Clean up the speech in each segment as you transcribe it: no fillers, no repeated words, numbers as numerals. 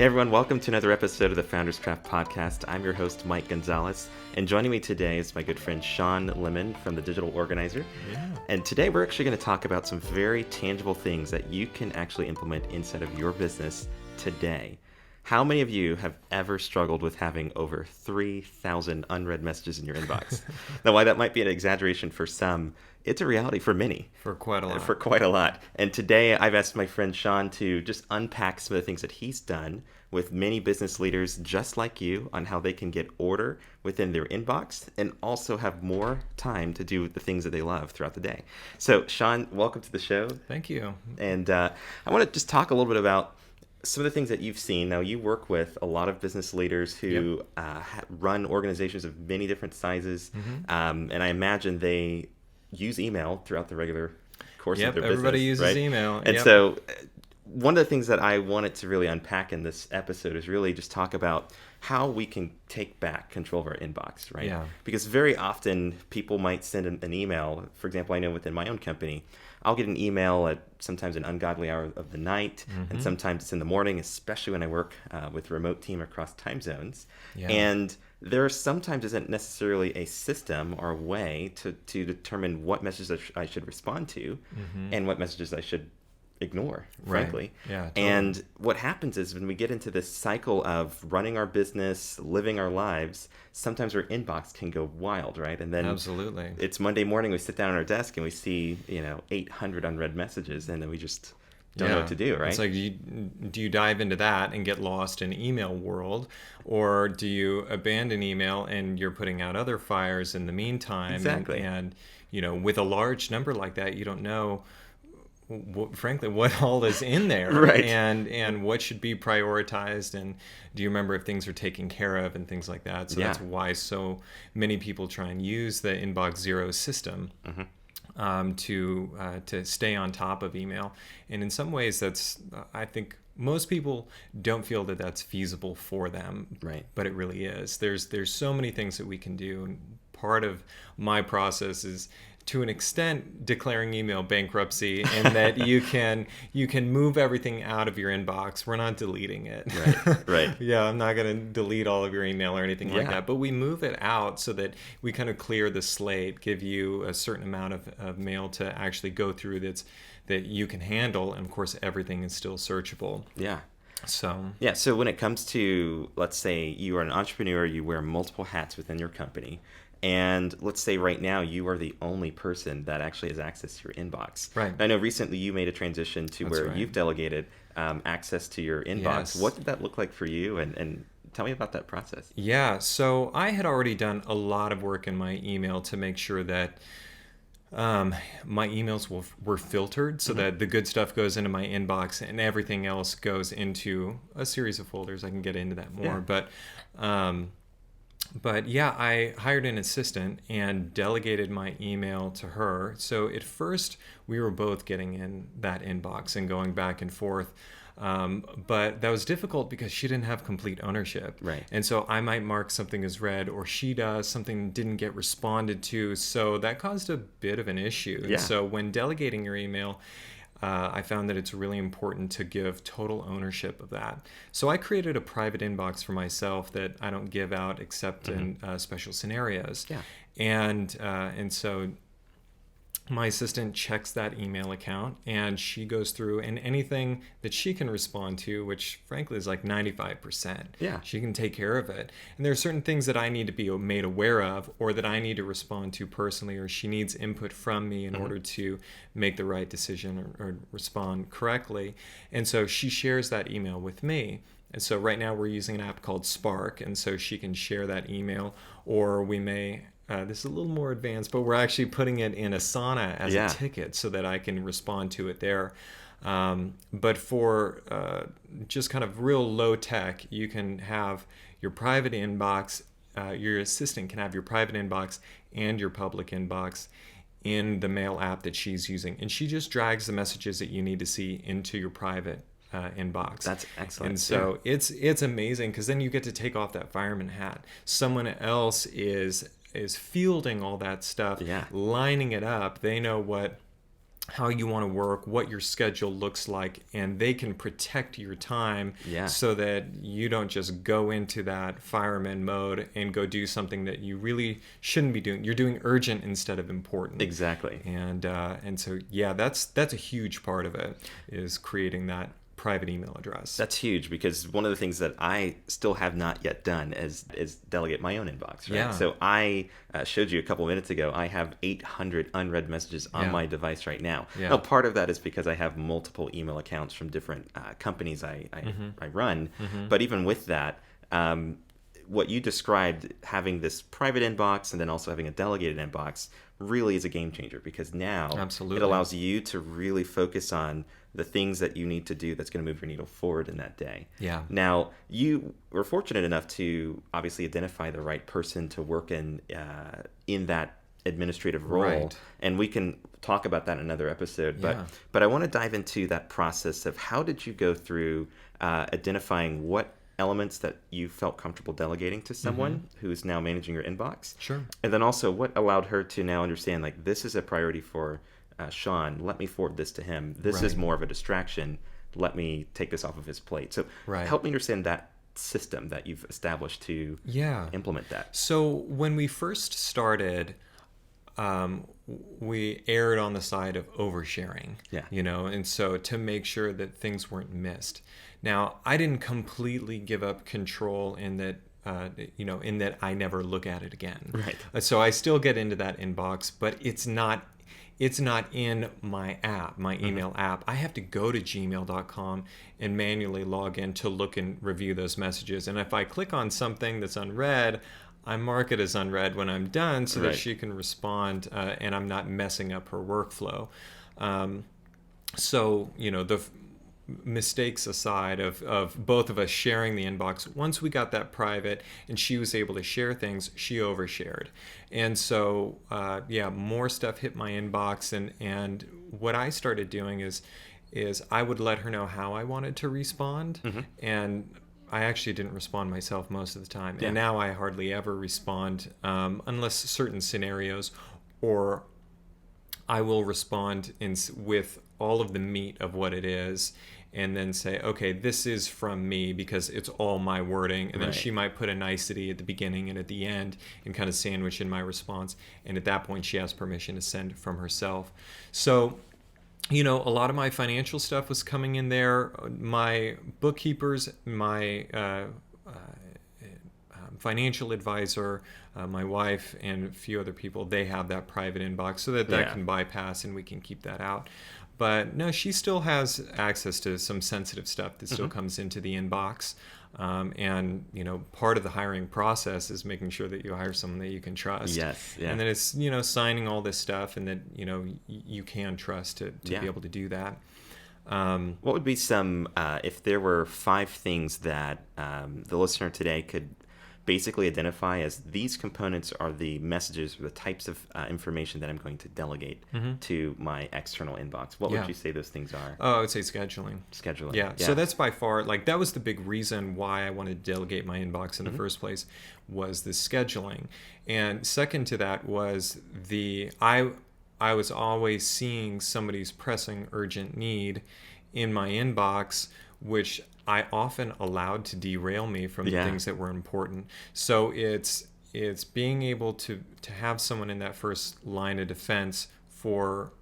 Hey everyone, welcome to another episode of the Founders Craft Podcast. I'm your host, Mike Gonzalez, and joining me today is my good friend Shawn Lemon from the Digital Organizer. Yeah. And today we're actually going to talk about some very tangible things that you can actually implement inside of your business today. How many of you have ever struggled with having over 3,000 unread messages in your inbox? Now, while that might be an exaggeration for some, it's a reality for many. For quite a lot. For quite a lot. And today I've asked my friend Shawn to just unpack some of the things that he's done with many business leaders just like you on how they can get order within their inbox and also have more time to do the things that they love throughout the day. So Shawn, welcome to the show. Thank you. And I want to just talk a little bit about some of the things that you've seen. Now, you work with a lot of business leaders who run organizations of many different sizes, and I imagine they use email throughout the regular course of their business. Everybody uses right? email. And so one of the things that I wanted to really unpack in this episode is really just talk about how we can take back control of our inbox, right? Yeah. Because very often people might send an email. For example, I know within my own company, I'll get an email at sometimes an ungodly hour of the night, and sometimes it's in the morning, especially when I work with a remote team across time zones. Yeah. And there sometimes isn't necessarily a system or a way to determine what messages I should respond to and what messages I should ignore, frankly. Right. Yeah, totally. And what happens is when we get into this cycle of running our business, living our lives, sometimes our inbox can go wild, right? And then Absolutely. it's Monday morning, we sit down at our desk and we see, 800 unread messages, and then we just don't know what to do, right? It's like, do you dive into that and get lost in email world, or do you abandon email and you're putting out other fires in the meantime? Exactly. And with a large number like that, you don't know, frankly, what all is in there, Right. and what should be prioritized, and do you remember if things are taken care of and things like that. So that's why so many people try and use the inbox zero system to stay on top of email. And in some ways, that's I think most people don't feel that that's feasible for them, Right. but it really is. There's so many things that we can do, and part of my process is, to an extent, declaring email bankruptcy, and that you can move everything out of your inbox. We're not deleting it. Right. Yeah, I'm not going to delete all of your email or anything like Yeah. that, but we move it out so that we kind of clear the slate, give you a certain amount of mail to actually go through that you can handle, and of course everything is still searchable. Yeah. So when it comes to, let's say you are an entrepreneur, you wear multiple hats within your company, and let's say right now you are the only person that actually has access to your inbox. Right. I know recently you made a transition to That's where right. you've delegated access to your inbox. Yes. What did that look like for you? And tell me about that process. Yeah, so I had already done a lot of work in my email to make sure that my emails were filtered so that the good stuff goes into my inbox and everything else goes into a series of folders. I can get into that more. But yeah, I hired an assistant and delegated my email to her. So at first, we were both getting in that inbox and going back and forth. But that was difficult because she didn't have complete ownership. Right. And so I might mark something as read, or she does, something didn't get responded to. So that caused a bit of an issue. Yeah. And so when delegating your email, I found that it's really important to give total ownership of that. So I created a private inbox for myself that I don't give out except in special scenarios. Yeah. And so my assistant checks that email account, and she goes through, and anything that she can respond to, which frankly is like 95%, she can take care of it. And there are certain things that I need to be made aware of, or that I need to respond to personally, or she needs input from me in order to make the right decision or respond correctly. And so she shares that email with me. And so right now we're using an app called Spark, and so she can share that email, or we may this is a little more advanced, but we're actually putting it in Asana as a ticket so that I can respond to it there. But for just kind of real low tech, you can have your private inbox, your assistant can have your private inbox and your public inbox in the mail app that she's using. And she just drags the messages that you need to see into your private inbox. That's excellent. And so it's amazing, because then you get to take off that fireman hat. Someone else is fielding all that stuff, lining it up. They know what how you want to work, what your schedule looks like, and they can protect your time so that you don't just go into that fireman mode and go do something that you really shouldn't be doing. You're doing urgent instead of important. Exactly. And so that's a huge part of it, is creating that private email address. That's huge, because one of the things that I still have not yet done is delegate my own inbox, right? Yeah. So I showed you a couple of minutes ago, I have 800 unread messages on my device right now. Yeah. Now, part of that is because I have multiple email accounts from different companies I run. But even with that, what you described, having this private inbox and then also having a delegated inbox, really is a game changer, because now it allows you to really focus on the things that you need to do that's going to move your needle forward in that day. Yeah. Now, you were fortunate enough to obviously identify the right person to work in that administrative role, Right. and we can talk about that in another episode. But I want to dive into that process of how did you go through identifying what elements that you felt comfortable delegating to someone who's now managing your inbox. Sure. And then also what allowed her to now understand, like, this is a priority for Shawn. Let me forward this to him. This is more of a distraction. Let me take this off of his plate. So help me understand that system that you've established to implement that. So when we first started, we erred on the side of oversharing, and so to make sure that things weren't missed. Now, I didn't completely give up control in that, in that I never look at it again. Right. So I still get into that inbox, but it's not in my app, my email app. I have to go to gmail.com and manually log in to look and review those messages. And if I click on something that's unread, I mark it as unread when I'm done so that she can respond and I'm not messing up her workflow. So, the mistakes aside of both of us sharing the inbox, once we got that private and she was able to share things, she overshared. And so, more stuff hit my inbox. And what I started doing is I would let her know how I wanted to respond. And I actually didn't respond myself most of the time. And now I hardly ever respond unless certain scenarios, or I will respond with all of the meat of what it is, and then say, okay, this is from me because it's all my wording. And then she might put a nicety at the beginning and at the end and kind of sandwich in my response. And at that point, she has permission to send from herself. So, a lot of my financial stuff was coming in there. My bookkeepers, my financial advisor, my wife, and a few other people, they have that private inbox so that can bypass and we can keep that out. But no, she still has access to some sensitive stuff that still comes into the inbox. And, part of the hiring process is making sure that you hire someone that you can trust. Yes. Yeah. And then it's, signing all this stuff and that, you can trust to be able to do that. What would be some, if there were 5 things that the listener today could basically identify as these components are the messages or the types of information that I'm going to delegate to my external inbox? What would you say those things are? Oh, I would say scheduling. Yeah. So that's by far, that was the big reason why I wanted to delegate my inbox in the first place, was the scheduling. And second to that was I was always seeing somebody's pressing urgent need in my inbox, which I often allowed to derail me from the things that were important. So it's being able to have someone in that first line of defense for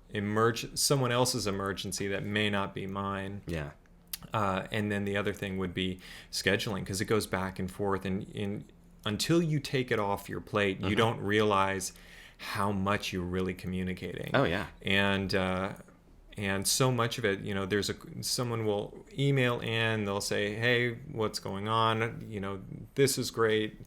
someone else's emergency that may not be mine. Yeah. And then the other thing would be scheduling, because it goes back and forth, and until you take it off your plate, you don't realize how much you're really communicating. Oh yeah. And so much of it, someone will email in, they'll say, hey, what's going on? This is great.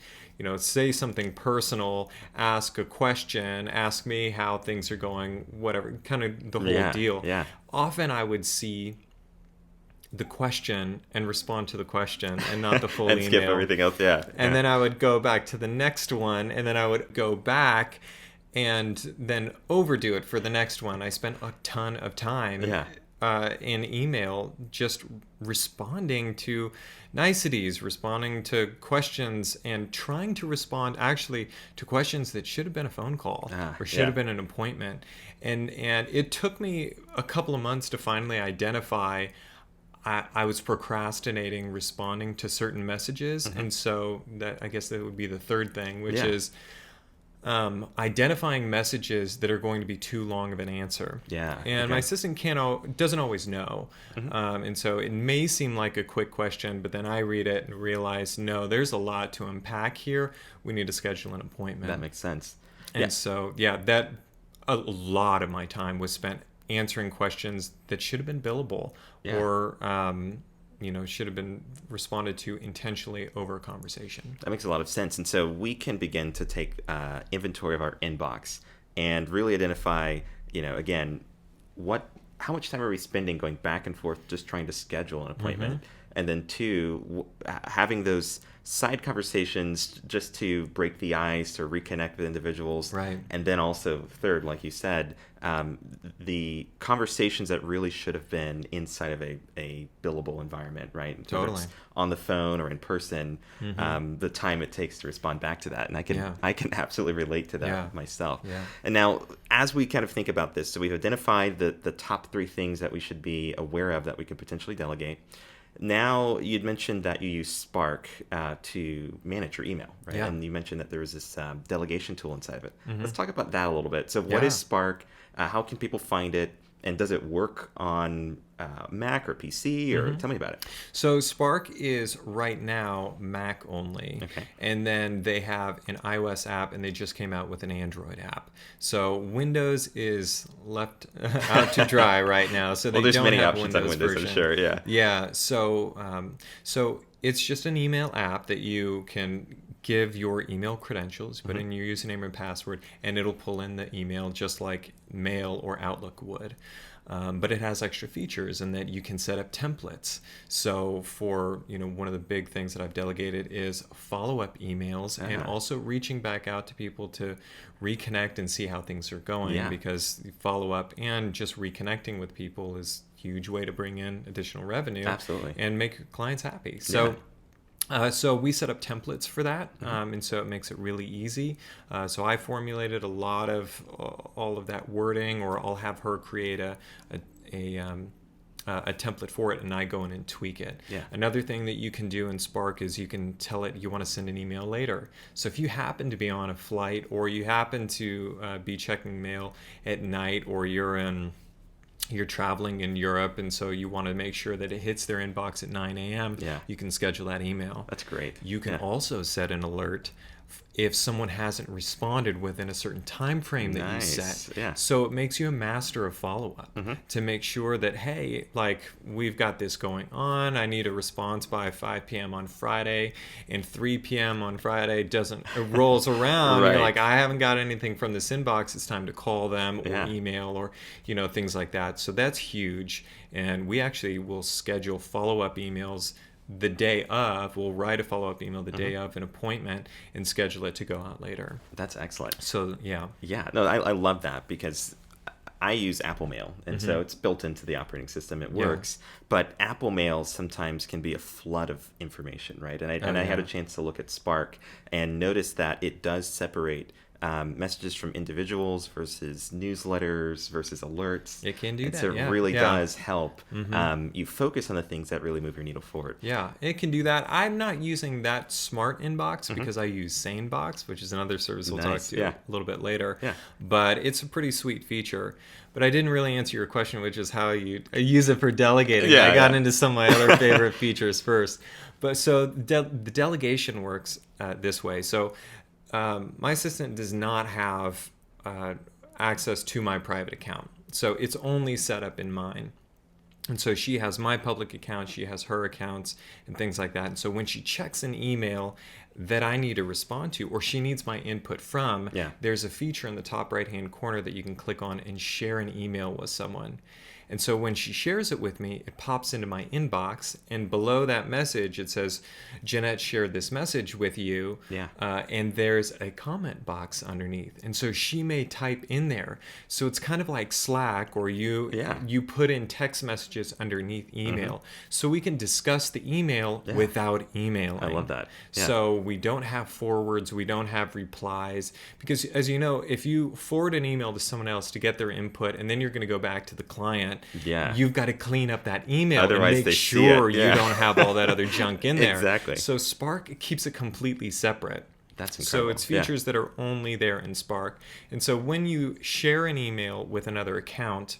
Say something personal, ask a question, ask me how things are going, whatever, kind of the whole deal. Yeah. Often I would see the question and respond to the question and not the full and email. Skip everything else, And then I would go back to the next one, and then I would go back and then overdo it for the next one. I spent a ton of time in email, just responding to niceties, responding to questions, and trying to respond actually to questions that should have been a phone call or should have been an appointment. And it took me a couple of months to finally identify I was procrastinating responding to certain messages. And so that, I guess that would be the third thing, which is identifying messages that are going to be too long of an answer. And my assistant doesn't always know. And so it may seem like a quick question, but then I read it and realize, no, there's a lot to unpack here. We need to schedule an appointment. That makes sense. And so, that a lot of my time was spent answering questions that should have been billable or should have been responded to intentionally over a conversation. That makes a lot of sense. And so we can begin to take inventory of our inbox and really identify, again, how much time are we spending going back and forth just trying to schedule an appointment? And then two, having those side conversations just to break the ice or reconnect with individuals. Right. And then also third, like you said, the conversations that really should have been inside of a billable environment, right? Totally. On the phone or in person, the time it takes to respond back to that. And I can absolutely relate to that myself. And now, as we kind of think about this, so we've identified the top 3 things that we should be aware of that we could potentially delegate. Now, you'd mentioned that you use Spark to manage your email, right? And you mentioned that there was this delegation tool inside of it. Let's talk about that a little bit. So what is Spark? How can people find it? And does it work on Mac or PC? Or tell me about it. So Spark is right now Mac only. Okay. And then they have an iOS app, and they just came out with an Android app. So Windows is left out to dry right now. So there's don't many have options on Windows, version. I'm sure. Yeah. Yeah. So it's just an email app that you can give your email credentials, put in your username and password, and it'll pull in the email just like Mail or Outlook would. But it has extra features in that you can set up templates. So for, one of the big things that I've delegated is follow-up emails and also reaching back out to people to reconnect and see how things are going, because follow-up and just reconnecting with people is a huge way to bring in additional revenue. Absolutely. And make your clients happy. So so we set up templates for that, and so it makes it really easy. So I formulated a lot of all of that wording, or I'll have her create a template for it, and I go in and tweak it. Another thing that you can do in Spark is you can tell it you want to send an email later. So if you happen to be on a flight, or you happen to be checking mail at night, or you're traveling in Europe, and so you want to make sure that it hits their inbox at 9 a.m., you can schedule that email. That's great. You can also set an alert if someone hasn't responded within a certain time frame that you set. So it makes you a master of follow-up to make sure that, hey, like, we've got this going on. I need a response by 5 p.m. on Friday, and 3 p.m. on Friday it rolls around. You're like, I haven't got anything from this inbox. It's time to call them or email or, things like that. So that's huge. And we actually will schedule follow-up emails the day of. We'll write a follow-up email the day of an appointment and schedule it to go out later. That's excellent. So no, I love that, because I use Apple Mail, and so it's built into the operating system. It works, but Apple Mail sometimes can be a flood of information, right? And I had a chance to look at Spark and notice that it does separate messages from individuals versus newsletters versus alerts. It can do that. So it really does help you focus on the things that really move your needle forward. Yeah, it can do that. I'm not using that smart inbox because I use SaneBox, which is another service we'll talk to a little bit later. But it's a pretty sweet feature. But I didn't really answer your question, which is how you use it for delegating. I got into some of my other favorite features first. But so the delegation works this way. So my assistant does not have access to my private account. So it's only set up in mine. And so she has my public account, she has her accounts and things like that. And so when she checks an email that I need to respond to, or she needs my input from, there's a feature in the top right-hand corner that you can click on and share an email with someone. And so when she shares it with me, it pops into my inbox, and below that message, it says, Jeanette shared this message with you. Yeah. And there's a comment box underneath. And so she may type in there. So it's kind of like Slack, or you put in text messages underneath email. So we can discuss the email without emailing. I love that. Yeah. So we don't have forwards, we don't have replies, because as you know, if you forward an email to someone else to get their input, and then you're going to go back to the client, you've got to clean up that email. Otherwise, and they make sure see it. you don't have all that other junk in there. Exactly. So Spark keeps it completely separate. That's incredible. So it's features that are only there in Spark. And so when you share an email with another account,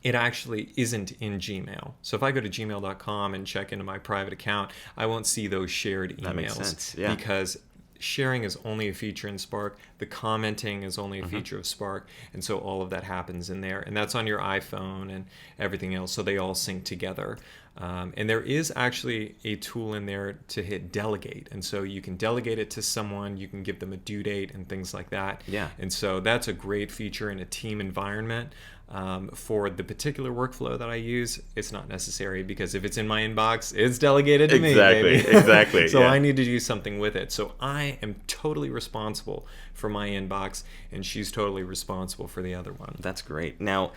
it actually isn't in Gmail. So if I go to gmail.com and check into my private account, I won't see those shared emails. That makes sense. Yeah. Because sharing is only a feature in Spark. The commenting is only a feature of Spark. And so all of that happens in there. And that's on your iPhone and everything else. So they all sync together. And there is actually a tool in there to hit delegate. And so you can delegate it to someone. You can give them a due date and things like that. Yeah. And so that's a great feature in a team environment. For the particular workflow that I use, it's not necessary, because if it's in my inbox, it's delegated to me. Exactly. So I need to do something with it. So I am totally responsible for my inbox, and she's totally responsible for the other one. That's great. Now,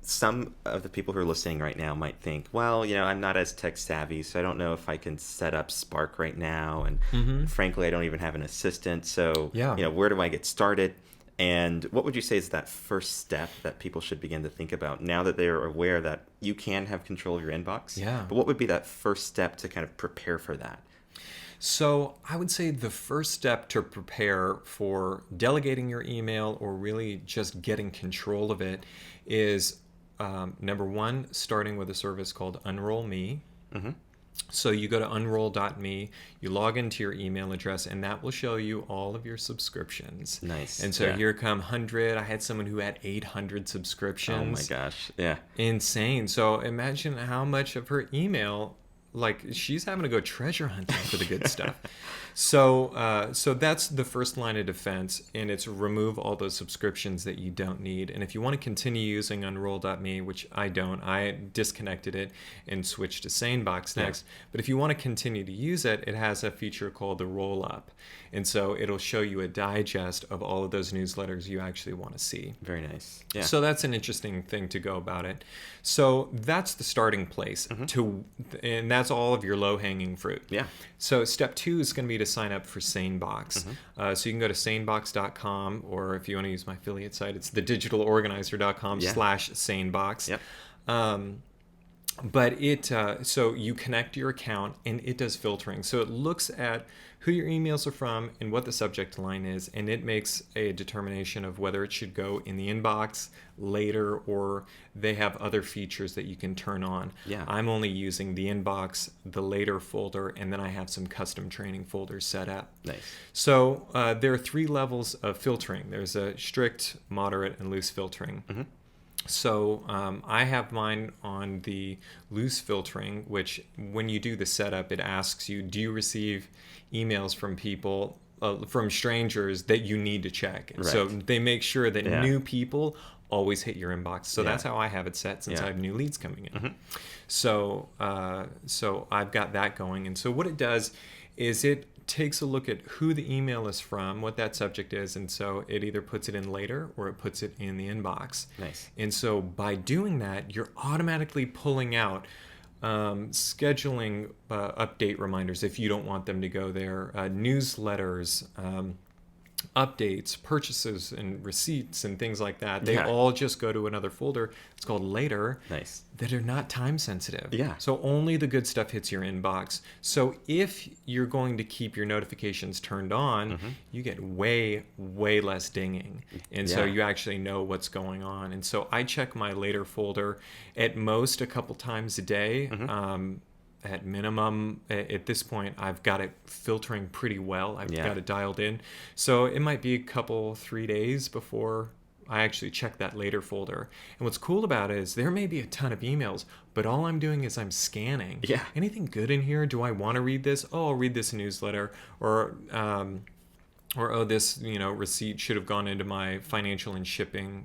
some of the people who are listening right now might think, well, I'm not as tech savvy, so I don't know if I can set up Spark right now. And frankly, I don't even have an assistant. So, where do I get started? And what would you say is that first step that people should begin to think about now that they are aware that you can have control of your inbox? Yeah. But what would be that first step to kind of prepare for that? So I would say the first step to prepare for delegating your email, or really just getting control of it, is number one, starting with a service called Unroll Me. So you go to unroll.me, you log into your email address, and that will show you all of your subscriptions. Nice. And so here come 100. I had someone who had 800 subscriptions. Oh my gosh. Yeah. Insane. So imagine how much of her email, like, she's having to go treasure hunting for the good stuff. So that's the first line of defense, and it's remove all those subscriptions that you don't need. And if you want to continue using Unroll.me, which I don't, I disconnected it and switched to SaneBox next. But if you want to continue to use it, it has a feature called the Roll Up. And so it'll show you a digest of all of those newsletters you actually want to see. Very nice. Yeah. So that's an interesting thing to go about it. So that's the starting place, and that's all of your low-hanging fruit. Yeah. So step 2 is going to be to sign up for SaneBox. So you can go to sanebox.com, or if you want to use my affiliate site, it's thedigitalorganizer.com/SaneBox. Yep. But so you connect your account, and it does filtering. So it looks at who your emails are from and what the subject line is, and it makes a determination of whether it should go in the inbox later, or they have other features that you can turn on. Yeah. I'm only using the inbox, the later folder, and then I have some custom training folders set up. Nice. So there are 3 levels of filtering. There's a strict, moderate, and loose filtering. So I have mine on the loose filtering, which when you do the setup, it asks you, do you receive emails from people, from strangers that you need to check? Right. So they make sure that new people always hit your inbox. So that's how I have it set, since I have new leads coming in. So I've got that going. And so what it does is it takes a look at who the email is from, what that subject is, and so it either puts it in later or it puts it in the inbox. Nice. And so by doing that, you're automatically pulling out scheduling update reminders if you don't want them to go there, newsletters, updates, purchases, and receipts, and things like that. They all just go to another folder. It's called Later. Nice. That are not time sensitive. Yeah. So only the good stuff hits your inbox. So if you're going to keep your notifications turned on, you get way, way less dinging. And so you actually know what's going on. And so I check my Later folder at most a couple times a day. At minimum, at this point, I've got it filtering pretty well. I've got it dialed in. So it might be a couple, 3 days before I actually check that Later folder. And what's cool about it is there may be a ton of emails, but all I'm doing is I'm scanning. Yeah. Anything good in here? Do I want to read this? Oh, I'll read this newsletter. Or oh, this receipt should have gone into my financial and shipping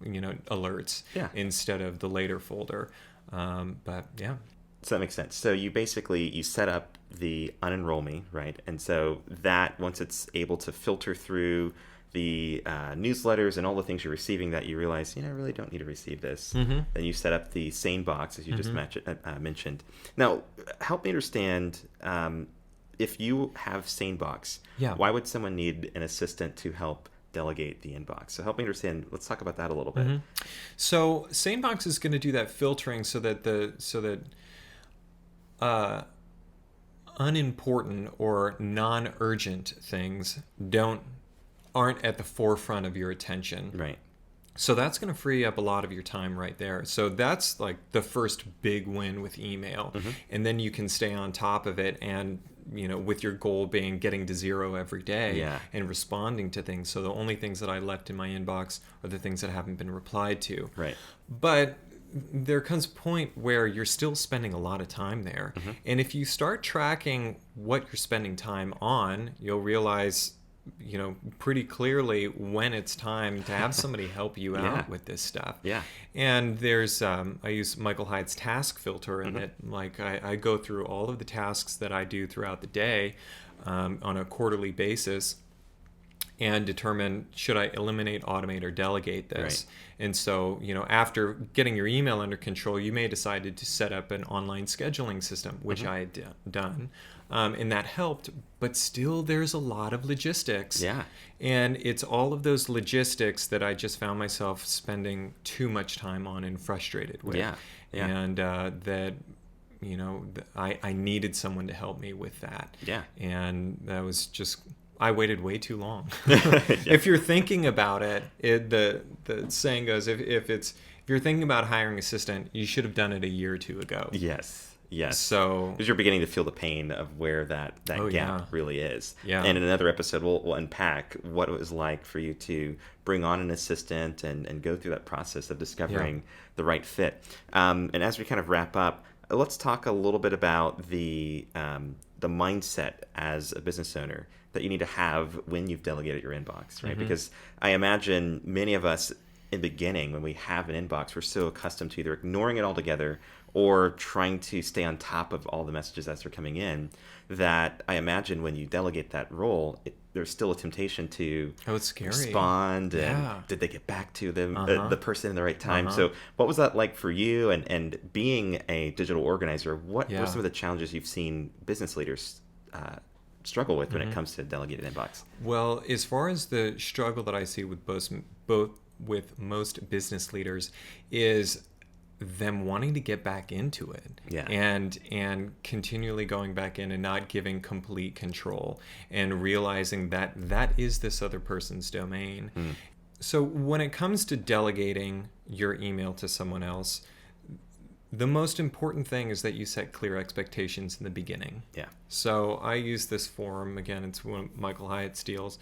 alerts instead of the later folder. But yeah. So that makes sense. So you set up the unenroll me, right? And so that once it's able to filter through the newsletters and all the things you're receiving that you realize, I really don't need to receive this. Then you set up the sane box, as you just mentioned. Now, help me understand, if you have sane box, why would someone need an assistant to help delegate the inbox? So help me understand. Let's talk about that a little bit. So SaneBox is going to do that filtering so that unimportant or non-urgent things aren't at the forefront of your attention. Right. So that's going to free up a lot of your time right there. So that's like the first big win with email. And then you can stay on top of it, and with your goal being getting to 0 every day and responding to things. So the only things that I left in my inbox are the things that haven't been replied to. Right. But there comes a point where you're still spending a lot of time there. And if you start tracking what you're spending time on, you'll realize pretty clearly when it's time to have somebody help you out with this stuff. And there's I use Michael Hyatt's task filter, and it I go through all of the tasks that I do throughout the day on a quarterly basis and determine, should I eliminate, automate, or delegate this? And so, after getting your email under control, you may decide to set up an online scheduling system, which I had done. And that helped, but still there's a lot of logistics. And it's all of those logistics that I just found myself spending too much time on and frustrated with. And that, I needed someone to help me with that. And that was just... I waited way too long. If you're thinking about it, the saying goes, if you're thinking about hiring an assistant, you should have done it a year or two ago. Yes. So because you're beginning to feel the pain of where that gap really is. And in another episode, we'll unpack what it was like for you to bring on an assistant and go through that process of discovering the right fit. And as we kind of wrap up, let's talk a little bit about the mindset as a business owner that you need to have when you've delegated your inbox, right? Because I imagine many of us in the beginning, when we have an inbox, we're so accustomed to either ignoring it altogether or trying to stay on top of all the messages as they're coming in, that I imagine when you delegate that role, there's still a temptation to respond. And did they get back to them, the person in the right time? So what was that like for you? And being a digital organizer, what were some of the challenges you've seen business leaders struggle with when it comes to delegated inbox? Well, as far as the struggle that I see with both with most business leaders is them wanting to get back into it and continually going back in and not giving complete control and realizing that is this other person's domain. So when it comes to delegating your email to someone else, the most important thing is that you set clear expectations in the beginning. So I use this form, again, it's one of Michael Hyatt's deals.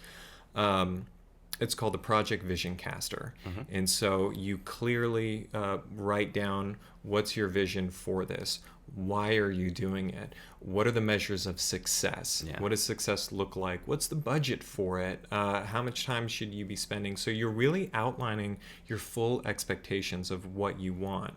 It's called the Project Vision Caster. And so you clearly write down, what's your vision for this? Why are you doing it? What are the measures of success? What does success look like? What's the budget for it? How much time should you be spending? So you're really outlining your full expectations of what you want.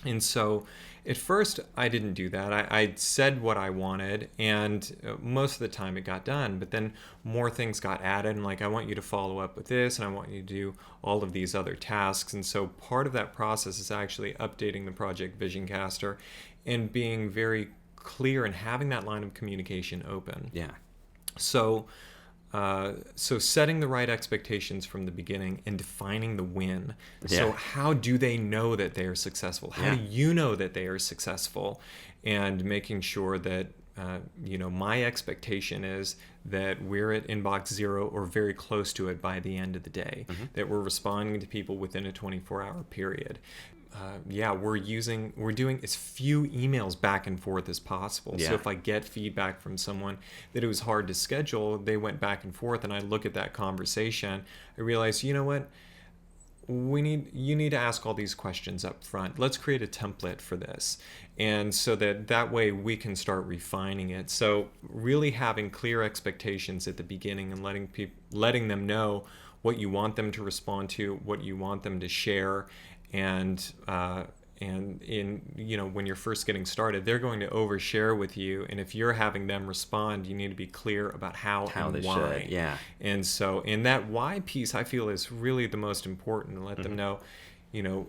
And so at first I didn't do that. I said what I wanted, and most of the time it got done, but then more things got added, and I want you to follow up with this, and I want you to do all of these other tasks. And so part of that process is actually updating the Project Vision Caster and being very clear and having that line of communication open. So setting the right expectations from the beginning and defining the win. So how do they know that they are successful? How do you know that they are successful? And making sure that, my expectation is that we're at inbox 0 or very close to it by the end of the day, that we're responding to people within a 24-hour period. We're doing as few emails back and forth as possible. So if I get feedback from someone that it was hard to schedule, they went back and forth, and I look at that conversation, I realize, you know what? You need to ask all these questions up front. Let's create a template for this. And so that way we can start refining it. So really having clear expectations at the beginning and letting them know what you want them to respond to, what you want them to share, and in, you know, when you're first getting started, they're going to overshare with you, and if you're having them respond, you need to be clear about how and they why. should. Yeah. And so in that why piece, I feel is really the most important. Let them know, you know,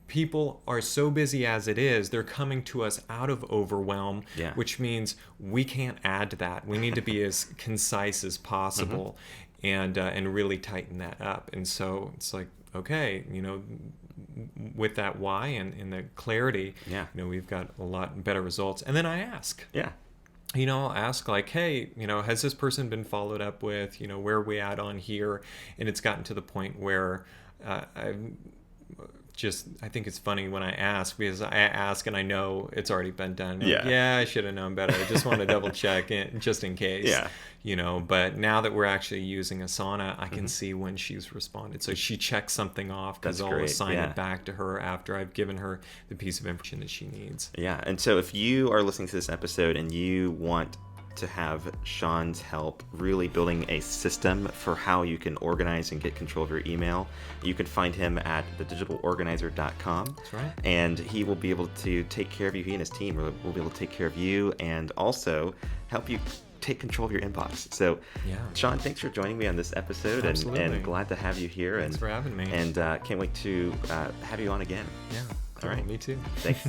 people are so busy as it is, they're coming to us out of overwhelm, which means we can't add to that. We need to be as concise as possible and really tighten that up. And so it's like, okay, you know, with that why and the clarity, you know, we've got a lot better results. And then I ask. You know, I'll ask like, hey, you know, has this person been followed up with? You know, where are we at on here? And it's gotten to the point where I think it's funny when I ask, because I ask and I know it's already been done. Like, I should have known better. I just want to double check it just in case. You know, but now that we're actually using Asana, I can see when she's responded. So she checks something off because I'll assign it back to her after I've given her the piece of information that she needs. And so if you are listening to this episode and you want to have Shawn's help really building a system for how you can organize and get control of your email, you can find him at thedigitalorganizer.com. That's right. And he will be able to take care of you. He and his team will be able to take care of you and also help you take control of your inbox. So, Shawn, thanks for joining me on this episode, and glad to have you here. Thanks for having me. And can't wait to have you on again. Yeah. All right. Me too. Thanks.